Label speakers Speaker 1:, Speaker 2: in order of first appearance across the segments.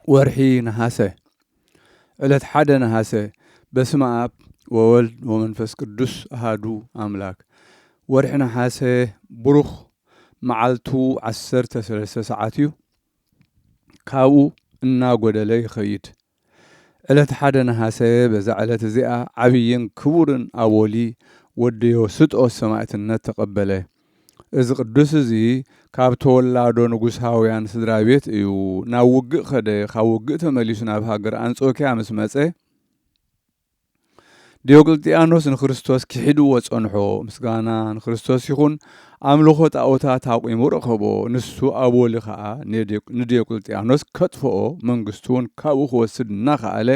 Speaker 1: ወርሒ ነሐሰ ዕለት ሓደ ነሐሰ በስመ አብ ወወልድ ወመንፈስ ቅዱስ አሃዱ አምላክ። ወርሒ ነሐሰ ብሩኽ መዓልቱ 13 ሰዓት እዩ። ካብኡ እናጎደለ ይኸይድ። ዕለት ሓደ ነሐሰ በዛ ዕለት እዚኣ ዓብይን ክቡርን አቦሊ ወዲ ዮስጦስ ሰማዕትነት ተቀበለ። እዚ ቅዱስ እዚ ካብ ተወላዶ ንጉሳውያን ስድራ ቤት እዩ። ናብ ውግእ ኸደ ካብ ውግእ ተመሊሱ ናብ ሃገር አንጾኪያ ምስ መጸ ዲዮቅልጥያኖስ ንክርስቶስ ክሒድዎ ጸንሖ። ምስጋና ንክርስቶስ ይኹን። አምልኾ ጣዖታት አቁሙ ረኸቦ። ንሱ አቦሊ ከዓ ንዲዮቅልጥያኖስ ከጥፍኦ መንግስቱን ካብኡ ክወስድ እናኸኣለ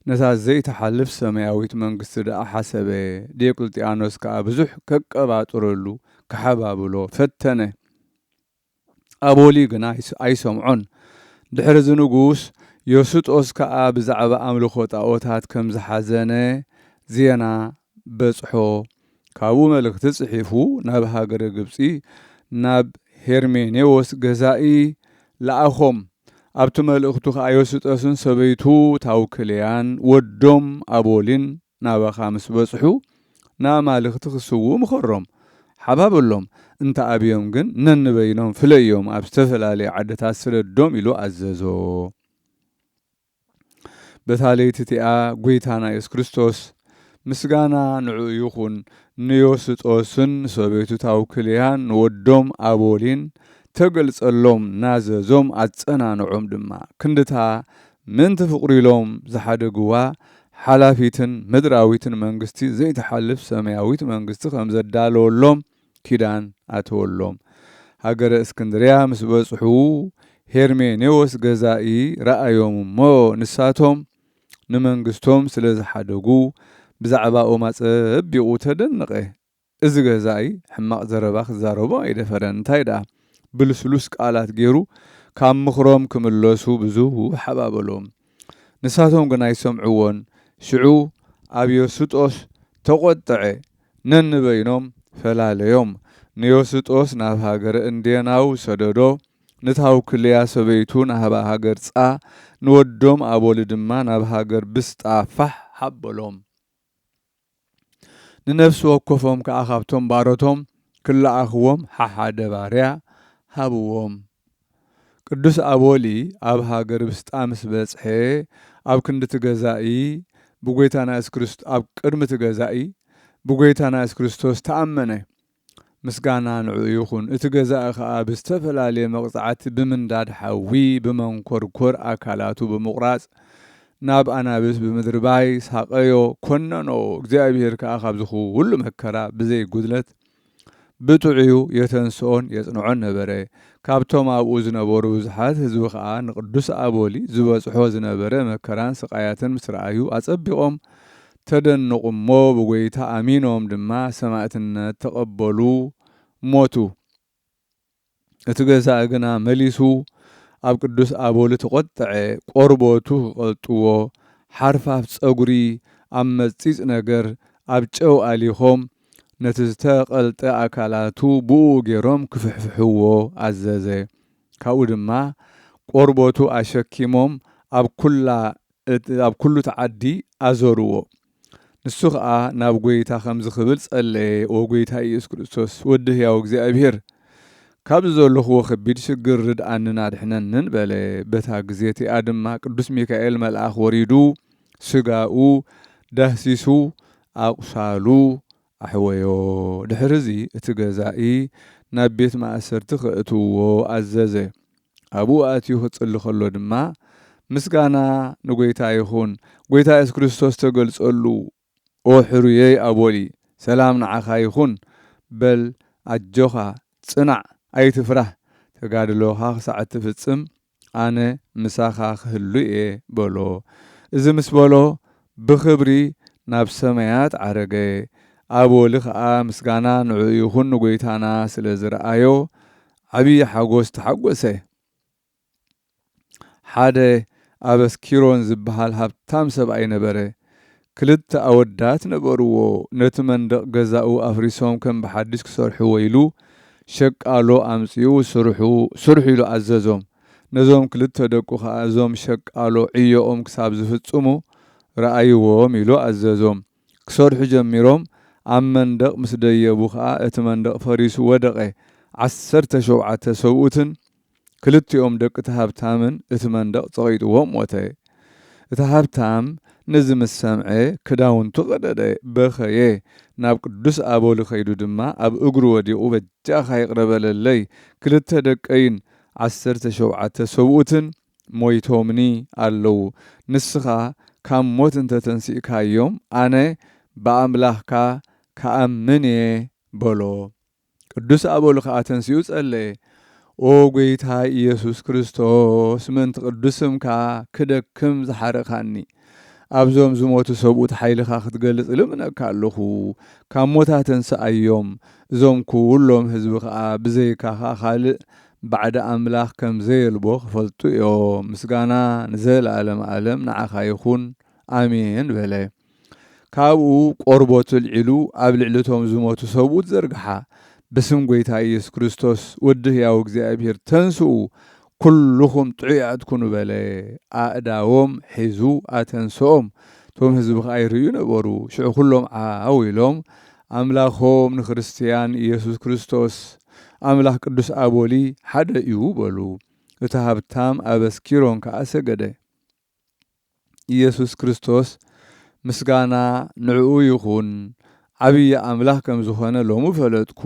Speaker 1: ነታ ዘይተሓልፍ ሰማያዊት መንግስቲ ደኣ ሓሰበ። ዲዮቅልጥያኖስ ከዓ ብዙሕ ከቀባጥረሉ ክሓባብሎ ፈተነ። አቦሊ ግና ኣይሰምዖን። ድሕሪ ዚ ንጉስ ዮስጦስ ከዓ ብዛዕባ አምልኾ ጣዖታት ከም ዝሓዘነ ዜና በጽሖ። ካብኡ መልእኽቲ ጽሒፉ ናብ ሃገረ ግብፂ ናብ ሄርሜኔዎስ ገዛኢ ለኣኾም። ኣብቲ መልእኽቱ ከዓ ዮስጦስን ሰበይቱ ታውክልያን ወዶም አቦሊን ናባኻ ምስ በጽሑ ንኣማልኽቲ ክስውኡ ምኸሮም ሓባበሎም። እንተ ኣብዮም ግን ነንበይኖም ፍለዮም ኣብ ዝተፈላለየ ዓድታት ስደዶም ኢሉ ኣዘዞ። በታ ለይቲ እቲኣ ጐይታና ኢየሱስ ክርስቶስ ምስጋና ንዑ ይኹን ንዮስጦስን ሰበይቱ ታውክልያን ንወዶም አቦሊን ተገልጸሎም ናዘዞም ኣጸናንዖም ድማ ክንድታ ምንቲ ፍቕሪ ኢሎም ዝሓደግዋ ሓላፊትን ምድራዊትን መንግስቲ ዘይተሓልፍ ሰማያዊት መንግስቲ ከም ዘዳለወሎም ኪዳን ኣተወሎም። ሃገረ እስክንድርያ ምስ በጽሑ ሄርሜኔዎስ ገዛኢ ረአዮም እሞ ንሳቶም ንመንግስቶም ስለ ዝሓደጉ ብዛዕባኦም ኣጸቢቑ ተደነቐ። እዚ ገዛኢ ሕማቕ ዘረባ ክዛረቦ ኣይደፈረን። እንታይ ደኣ ብልስሉስ ቃላት ገይሩ ካብ ምኽሮም ክምለሱ ብዙሕ ሓባበሎም። ንሳቶም ግን ኣይሰምዕዎን። ሽዑ ኣብ ዮስጦስ ተቖጥዐ። ነንበይኖም ፈላለዮም። ንዮስጦስ ናብ ሃገረ እንዴናው ሰደዶ። ንታውክልያ ሰበይቱ ናብ ሃገር ጻ፣ ንወዶም አቦሊ ድማ ናብ ሃገር ብስጣ ፋሕ ሓበሎም። ንነፍሲ ወከፎም ከዓ ካብቶም ባሮቶም ክለኣኽዎም ሓሓደ ባርያ ሃብዎም። ቅዱስ አቦሊ ኣብ ሃገር ብስጣ ምስ በጽሐ ኣብ ክንዲ ትገዛኢ ብጎይታና ኢየሱስ ክርስቶስ ኣብ ቅድሚ ትገዛኢ ብጎይታና ኢየሱስ ክርስቶስ ተኣመነ። ምስጋና ንዑ ይኹን። እቲ ገዛኢ ከዓ ብዝተፈላለየ መቕጻዕቲ ብምንዳድ ሓዊ ብመንኰርኰር ኣካላቱ ብምቑራጽ ናብ ኣናብስ ብምድርባይ ሳቐዮ ኮነኖ። እግዚኣብሔር ከዓ ካብዚ ኩሉ መከራ ብዘይ ጉድለት ብጥዑዩ የተንስኦን የጽንዖን ነበረ። ካብቶም ኣብኡ ዝነበሩ ብዙሓት ህዝቢ ከዓ ንቅዱስ አቦሊ ዝበጽሖ ዝነበረ መከራን ስቃያትን ምስ ረኣዩ ኣጸቢቖም ተደንቑ እሞ ብጎይታ ኣሚኖም ድማ ሰማዕትነት ተቐበሉ ሞቱ። እቲ ገዛኢ ግና መሊሱ ኣብ ቅዱስ አቦሊ ተቖጥዐ። ቆርቦቱ ክቐልጥዎ ሓርፋፍ ጸጉሪ ኣብ መጺጽ ነገር ኣብ ጨው ኣሊኾም ነቲ ዝተቐልጠ ኣካላቱ ብኡ ገይሮም ክፍሕፍሕዎ ኣዘዘ። ካብኡ ድማ ቆርቦቱ ኣሸኪሞም ኣብ ኩሉ ተዓዲ ኣዞርዎ። ንሱ ከዓ ናብ ጎይታ ከም ዝኽብል ጸለየ። ኦ ጎይታ ኢየሱስ ክርስቶስ ወዲ ሕያው እግዚኣብሔር ካብዚ ዘለኽዎ ከቢድ ሽግር ርድኣንን ኣድሕነንን በለ። በታ ግዜ እቲኣ ድማ ቅዱስ ሚካኤል መልኣኽ ወሪዱ ስጋኡ ዳህሲሱ ኣቁሳሉ ኣሕወዮ። ድሕሪዚ እቲ ገዛኢ ናብ ቤት ማእሰርቲ ከእትውዎ ኣዘዘ። ኣብኡ ኣትዩ ክጽሊ ከሎ ድማ ምስጋና ንጎይታ ይኹን። ጎይታ ኢየሱስ ክርስቶስ ተገልጸሉ ኦ ሕሩየይ አቦሊ ሰላም ንዓኻ ይኹን። በል ኣጆኻ ጽናዕ ኣይትፍራህ። ተጋድሎኻ ክሳዕ እትፍጽም ኣነ ምሳኻ ክህሉ እየ በሎ። እዚ ምስ በሎ ብኽብሪ ናብ ሰማያት ዓረገ። አቦሊ ከዓ ምስጋና ንዑ ይኹን ንጎይታና ስለ ዝረአዮ ዓብዪ ሓጎስ ተሓጐሰ። ሓደ ኣበስኪሮን ዝበሃል ሃብታም ሰብኣይ ነበረ። ክልተ ኣወዳት ነበርዎ። ነቲ መንደቕ ገዛኡ ኣፍሪሶም ከም ብሓድሽ ክሰርሕዎ ኢሉ ሸቃሎ ኣምጺኡ ስርሑ ኢሉ ኣዘዞም። ነዞም ክልተ ደቁ ከዓ እዞም ሸቃሎ ዕዮኦም ክሳብ ዝፍጽሙ ረኣይዎም ኢሉ ኣዘዞም። ክሰርሑ ጀሚሮም ኣብ መንደቕ ምስ ደየቡ ከዓ እቲ መንደቕ ፈሪሱ ወደቐ። 17 ሰብኡትን ክልቲኦም ደቂ እቲ ሃብታምን እቲ መንደቕ ፀቒጥዎም ሞተ። እቲ ሃብታም ነዚ ምስ ሰምዐ ክዳውንቱ ቀደደ፣ በኸየ። ናብ ቅዱስ ኣቦሊ ኸይዱ ድማ ኣብ እግሩ ወዲቑ በጃኻ ይቕረበለለይ፣ ክልተ ደቀይን 17 ሰብኡትን ሞይቶምኒ ኣለዉ። ንስኻ ካብ ሞት እንተተንሲእካዮም ኣነ ብኣምላኽካ ከኣምን እየ በሎ። ቅዱስ ኣቦሊ ከዓ ተንሲኡ ጸለየ። ኦ ጐይታ ኢየሱስ ክርስቶስ ምእንቲ ቅዱስ ስምካ ክደክም ዝሓረኻኒ ኣብዞም ዝሞቱ ሰብኡት ሓይልኻ ክትገልጽ ልምነካ ኣለኹ። ካብ ሞታ ተንስኣዮም እዞም ኩሎም ህዝቢ ከዓ ብዘይካኻ ካልእ ባዕዳ ኣምላኽ ከም ዘየልቦ ክፈልጡ እዮም። ምስጋና ንዘለዓለም ዓለም ንዓኻ ይኹን ኣሜን በለ። ካብኡ ቆርቦቱ ልዒሉ ኣብ ልዕልቶም ዝሞቱ ሰብኡት ዘርግሓ። በስም ጐይታ ኢየሱስ ክርስቶስ ወዲ ሕያው እግዚኣብሔር ተንስኡ ኩልኹም ጥዑያት ኩኑ በለ። ኣእዳዎም ሒዙ ኣተንስኦም። ቶም ህዝቢ ከዓ ይርዩ ነበሩ። ሽዑ ኩሎም ዓው ኢሎም ኣምላኾም ንክርስቲያን ኢየሱስ ክርስቶስ ኣምላኽ ቅዱስ ኣቦሊ ሓደ እዩ በሉ። እቲ ሃብታም ኣበስኪሮም ከዓ ሰገደ። ኢየሱስ ክርስቶስ ምስጋና ንዕኡ ይኹን። ዓብዪ ኣምላኽ ከም ዝኾነ ሎሙ ፈለጥኩ።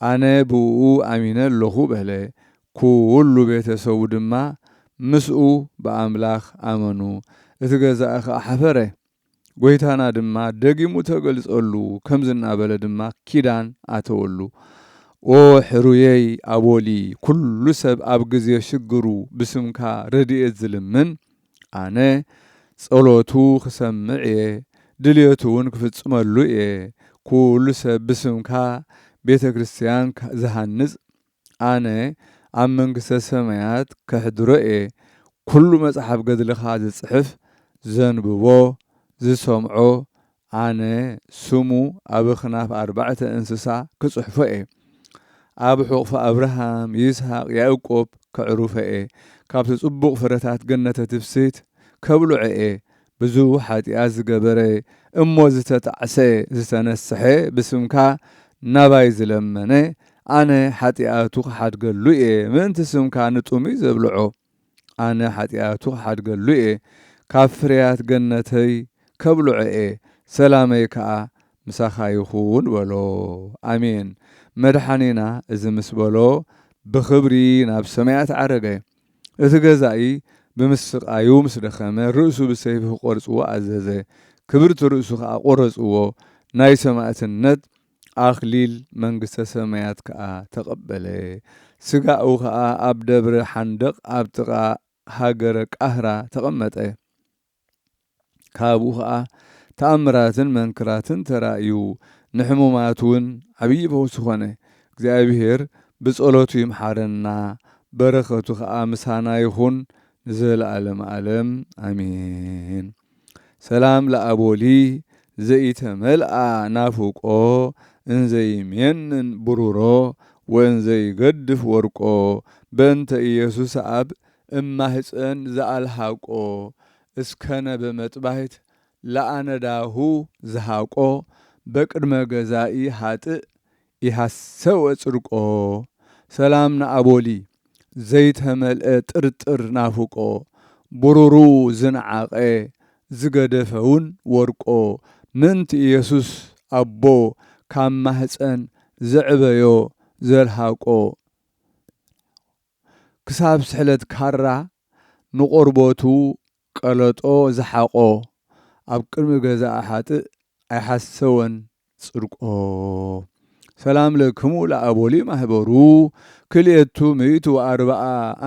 Speaker 1: ኣነ ብኡ ኣሚነ ኣለኹ በለ። ኩሉ ቤተሰቡ ድማ ምስኡ ብኣምላኽ ኣመኑ። እቲ ገዛኢ ከዓ ሓፈረ። ጐይታና ድማ ደጊሙ ተገልጸሉ። ከምዝ እናበለ ድማ ኪዳን ኣተወሉ። ኦ ሕሩየይ ኣቦሊ፣ ኩሉ ሰብ ኣብ ግዜ ሽግሩ ብስምካ ረድኤት ዝልምን ኣነ ጸሎቱ ክሰምዕ እየ፣ ድልየቱ እውን ክፍጽመሉ እየ። ኩሉ ሰብ ብስምካ ቤተ ክርስቲያን ዝሃንጽ ኣነ ኣብ መንግሥተ ሰማያት ከሕድሮ እየ። ኩሉ መጽሓፍ ገድልኻ ዝጽሕፍ ዘንብቦ ዝሰምዖ ኣነ ስሙ ኣብ ኽናፍ 4 እንስሳ ክጽሕፎ እየ። ኣብ ሕቑፊ ኣብርሃም ይስሐቅ ያዕቆብ ከዕሩፈ እየ። ካብቲ ጽቡቕ ፍረታት ገነተ ትፍስሕት ከብልዖ እየ። ብዙሕ ኃጢአት ዝገበረ እሞ ዝተጣዕሰ ዝተነስሐ ብስምካ ናባይ ዝለመነ ኣነ ኃጢአቱ ክሓድገሉ እየ። ምእንቲ ስምካ ንጡሙይ ዘብልዖ ኣነ ኃጢአቱ ክሓድገሉ እየ። ካብ ፍርያት ገነተይ ከብልዖ እየ። ሰላመይ ከዓ ምሳኻ ይኹን በሎ። ኣሜን። መድሓኒና እዚ ምስ በሎ ብኽብሪ ናብ ሰማያት ዓረገ። እቲ ገዛኢ ብምስቃዩ ምስ ደኸመ ርእሱ ብሰይፊ ክቖርጽዎ ኣዘዘ። ክብርቲ ርእሱ ከዓ ቖረጽዎ። ናይ ሰማዕትነት ኣኽሊል መንግሥተ ሰማያት ከዓ ተቐበለ። ስጋኡ ከዓ ኣብ ደብረ ሓንደቕ ኣብ ጥቓ ሃገረ ቃህራ ተቐመጠ። ካብኡ ከዓ ተኣምራትን መንክራትን ተራእዩ። ንሕሙማት እውን ዓብዪ ፈውሲ ኾነ። እግዚኣብሔር ብጸሎቱ ይምሓረና፣ በረኸቱ ከዓ ምሳና ይኹን ንዘለዓለም ዓለም ኣሜን። ሰላም ለኣቦሊ ዘኢተመልአ ናፍቆ እንዘይሜንን ብሩሮ ወእንዘይገድፍ ወርቆ በእንተ ኢየሱስ ኣብ እማህፀን ዘአልሃቆ እስከነ በመጥባሕት ለአነዳሁ ዝሃቆ በቅድመ ገዛኢ ሃጥእ ይሃሰወ ጽድቆ። ሰላም ንኣቦሊ ዘይተመልአ ጥርጥር ናፍቆ ብሩሩ ዝንዓቐ ዝገደፈውን ወርቆ ምንቲ ኢየሱስ ኣቦ ካብ ማህፀን ዘዕበዮ ዘልሃቆ ክሳብ ስሕለት ካራ ንቆርቦቱ ቀለጦ ዝሓቆ ኣብ ቅድሚ ገዛኢ ሓጥእ ኣይሓሰወን ጽድቆ። ሰላም ለክሙ ለኣቦሊ ማህበሩ 240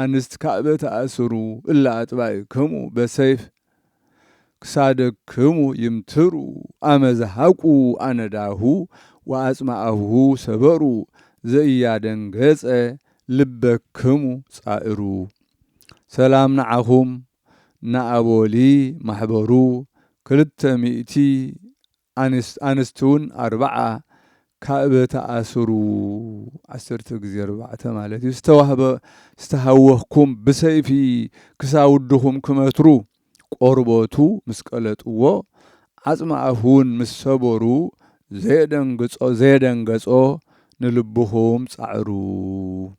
Speaker 1: አንስት ካዕበ ተኣስሩ እላ ኣጥባእክሙ በሰይፍ ክሳደክሙ ይምትሩ ኣመዝሃቁ ኣነዳሁ ወአጽማአሁ ሰበሩ ዘእያደንገጸ ልበክሙ ጻእሩ። ሰላም ንዓኹም ንኣቦሊ ማሕበሩ 200 አንስቱን 40 كابت أسرو 14 مالتي استهوهكم بسيفي كساودهم كمترو قربوتو مسقلتو عظم أفون مسبرو زيدنغصو نلبهم صعرو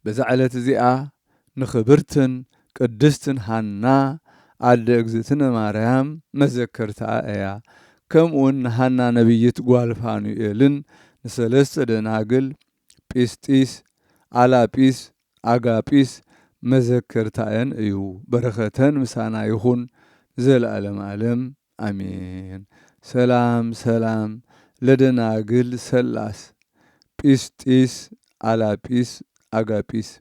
Speaker 1: بزعلت زيئة نخبرتن قدستن حنا عد اغزتنا مريم مذكرتا ايا كمون حنا نبيت قوال فانوئيلن نسلست دناقل بيستيس علاپيس عقاپيس مذكرتا ان ايو برختن مسانا يخون زل علم علم امين سلام سلام لدناقل سلاس بيستيس علاپيس عقاپيس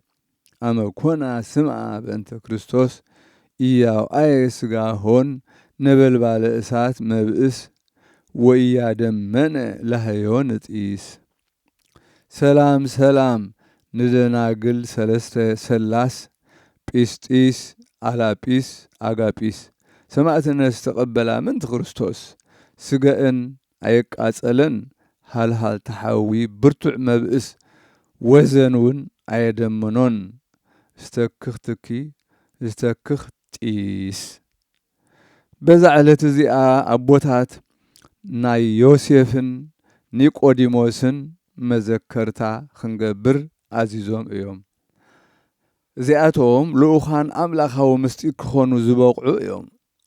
Speaker 1: أما كنا سمع بأنت كريستوس إياه أي سجاهون نبل بالإسات مبئس وإياه دمنا لهيون تقيس سلام سلام ندناقل سلسة سلاس بيستيس علاپيس عقاپيس سمعت الناس تقبل من كريستوس سجاءن أيك أسألن هل تحاوي برتع مبئس وزنون أيدمنون استكختكي استكختيس بزعلت زيئة أبوتات ناي يوسيفن نيقوديموسن مذكرتا خنقبر عزيزهم ايوم زيئاتهم لوخان أملاخاو مستيك خونو زبوقعو ايوم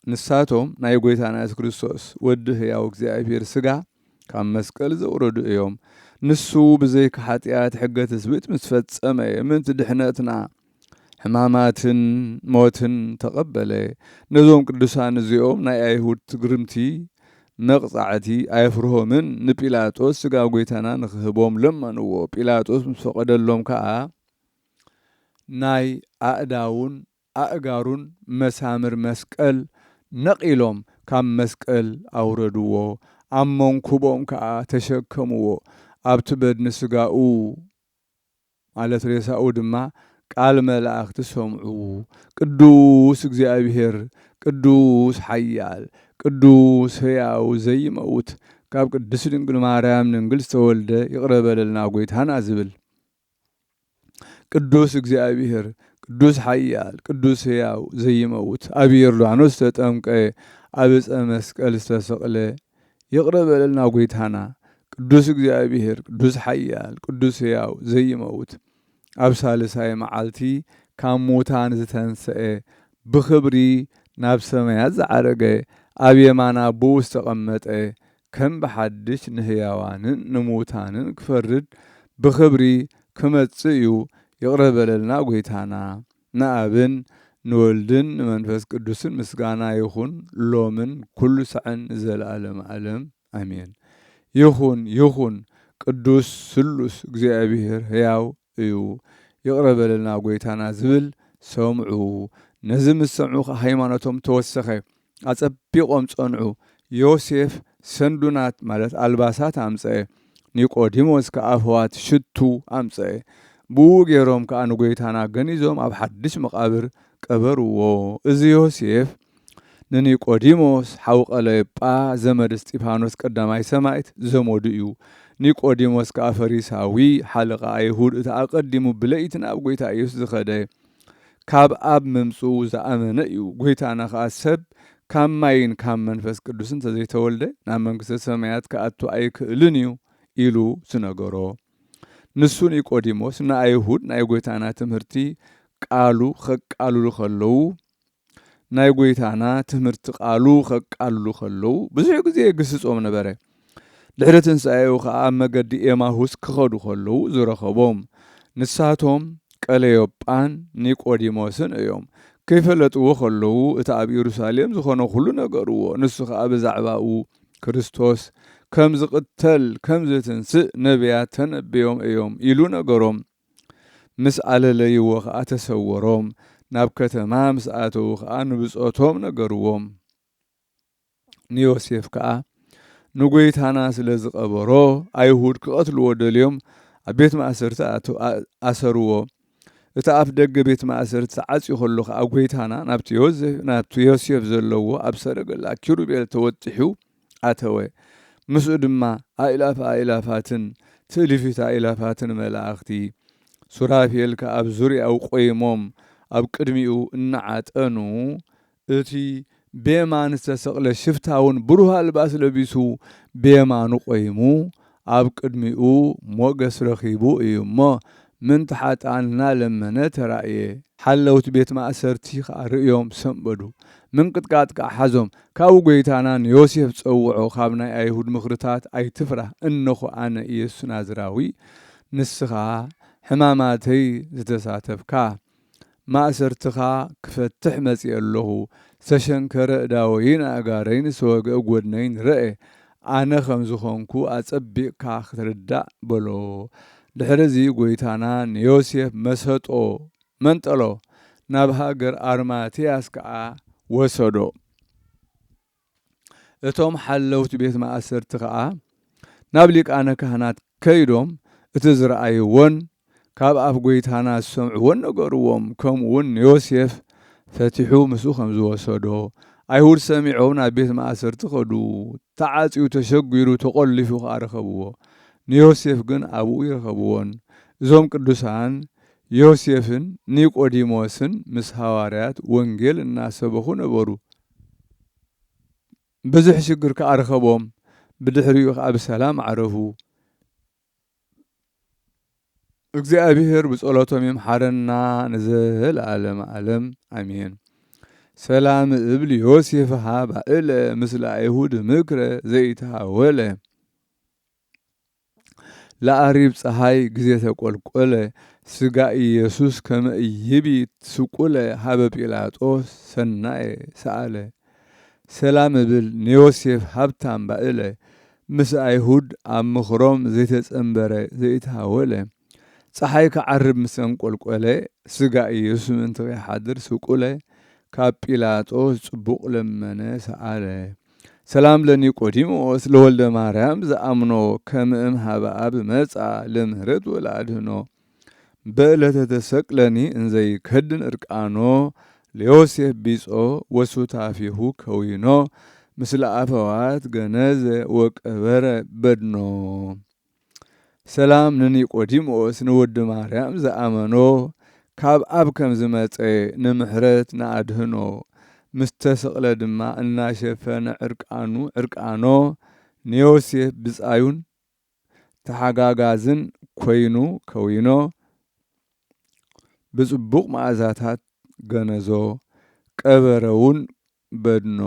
Speaker 1: نساتهم ناي قويتانا كريستوس وده ياوك زيئة سقا كان مسكال زوردو ايوم نسو بزيك حاتيات حقة تثبت متفتس أمي من تدحناتنا حماماتن موتن تقبلي نزوم قدسان زيوم ناي ايهود تقرمتي مقصعتي ايفرهو من نبيلاتوس سقا قويتانا نخهبوم لما نوو بيلاتوس مسفقد اللوم كا ناي أقداون أقارون مسامر مسكال نقيلوم كام مسكال أوردوو أمون كوبوم كا تشكموو أبتبد نسقاو على تريساو دما قال ملاك تسمعو قدوس እግዚአብሔር قدوس حيال قدوس هياو زي موت كاب قدس ድንግል ማርያም ንግል ተወልደ ይቅረበልና ጎይታና ዝብል ቅዱስ እግዚአብሔር ቅዱስ حيال ቅዱስ هياو زي موت አብ ዮርዳኖስ ተጠምቀ አብፀ መስቀል ተሰቅለ ይቅረበልና ጎይታና ቅዱስ እግዚአብሔር ቅዱስ حيال ቅዱስ هياو زي موت أبسالساي معالتي كاموتان زتنسئ بخبري ناب سمايات زعرقه أبيمانا بوس تقمتئ كم بحدش نهياوانن نموتانن كفرد بخبري كمتسئيو يقرب لنا قويتانا نابن نولدن منفس قدسن مسقانا يخون لومن كل سعن زل ألم أمين يخون قدوس سلوس እግዚአብሔር هياو ايو يقرب لنا قويتانا زبل سمعو نزم السمعو هيمانتهم توسخي أصبقهم صنعو يوسف سندونات مالت ألباسات أمسي نيقوديموس كأفوات شتو أمسي بو غيروم كأنو قويتانا غنيزوم أب حدش مقابر قبرو إذ يوسف نيقوديموس حوق أليبا زمد استيفانوس قداماي سمايت زمودو إيو نيقوديموس كافريساوي حلقة أيهود تقدموا بليتنا أب قويتا يوسف خده كاب أب ممسو زأمن إيو قويتانا خاسب كام ماين كام منفس قدسن تزي تولده نامنكس سمايات كأتو أيك إلنيو إلو سنغورو نسو نيقوديموس نا أيهود نا قويتانا تمهرتي قالو خق قالو لخلو نا قويتانا تمهرت قالو خق قالو لخلو بزيو قزي قسسوم نبره دحرتن سايو خا مقد إيماهوس كخدو خلو زرخبوم نساتهم قليوبان نيقوديموسن ايوم كيف لطو خلو اتاب يروساليم زخونو خلو نغرو نسو خا بزعباو كريستوس كم زقتل كم زتنسئ نبيات تنبيوم ايوم يلو نغروم مسألة ليو خا تسوروم ناب كتما مسأتو خا نبصوتهم نغروم نيوسيف كا نقويتانا سلزق أبرو أيهود كقتلوا ودليوم بيت مأسرت أسروا إتعاف دق بيت مأسرت ساعات يخلوخ أقويتانا نابتي يوسف زلوا أبسرق الله كيروبيل توتحو أتوي مسو دما آئلافاتن تلفت آئلافاتن ملاختي سرافيل كأب زوري أو قيموم أب قدميو النعات أنو أتي بيمان استسقل شفتاون بروها الباس لبيسو بيمان قيمو أب قدميو موغس رخيبو إيما من تحت عننا لما نترأيه حلوت بيت ما أسرتي رئيوم سنبدو من قد قاد حزم كاو قيتانان يوسف تصوعو خابنا أيهود مخرطات أي تفرح إنخو أنا إيسو نازراوي نسخا حماماتي زتساتفكا ما أسرتخا كفتح مسيء الله سشنكر داوين أغارين سوغ أقودنين رأي أنا خمزخونكو أصبق كاخ تردع بلو دحرزي قويتانان يوسف مسهطو منطلو نابهاجر أرماتياس كا وسدو اتوم حلوت بيت ما أسرتخا نابليك أنا كهنات كيدوم اتزرعي ون كاب أف قويتانا السمع ون نقروم كم ون يوسف فتحو مسو خمزو وسدو أيهود سمعونا بيت ما أسرتخدو تعاتيو تشقيرو تقلفو خارخبو نيوسف قن أبو يرخبون زوم قدسان يوسفن نيقوديموسن مس حواريات وانجيل الناس بخو نبرو بزح شقر كأرخبهم بدحريو أب سلام عرفو እግዚአብሔር በጸሎቶም ይምሐረና ንዝህል ዓለም አሜን። ሰላም እብል ዮሴፍ ባእለ ምስለ አይሁድ ምክረ ዘይተሃወለ ለአሪብ ፀሐይ ጊዜ ተቆልቆለ ስጋ ኢየሱስ ከመ ኢይቢት ስቁለ ሀበ ጲላጦስ ሰናየ ሰአለ ሰላም እብል ንዮሴፍ ሀብታም ባእለ ምስ አይሁድ ኣብ ምኽሮም ዘይተጸንበረ ዘይተሃወለ ፀሐይ ከዓርብ ምስን ቆልቆለ ስጋ ኢየሱስ ምንት ሓድር ስቁለ ካብ ጲላጦስ ጽቡቕ ለመነ ሰአለ ሰላም ለኒቆዲሞስ ለወልደ ማርያም ዘአምኖ ከምእም ሃበ አብ መጻ ለምህረት ወላድህኖ በዕለተ ተሰቅለኒ እንዘይ ከድን እርቃኖ ለዮሴፍ ቢጾ ወሱታፊሁ ከዊኖ ምስለ አፈዋት ገነዘ ወቀበረ በድኖ ሰላም ለኒቆዲሞስ ንወልደ ማርያም ዘአመኖ ካብ አብ ከም ዝመፀ ንምሕረት ንአድህኖ ምስተሰቕለ ድማ እናሸፈነ ዕርቃኖ ንዮሴፍ ብፃዩን ተሓጋጋዝን ኮይኑ ከዊኖ ብጽቡቕ መዓዛታት ገነዞ ቀበረውን በድኖ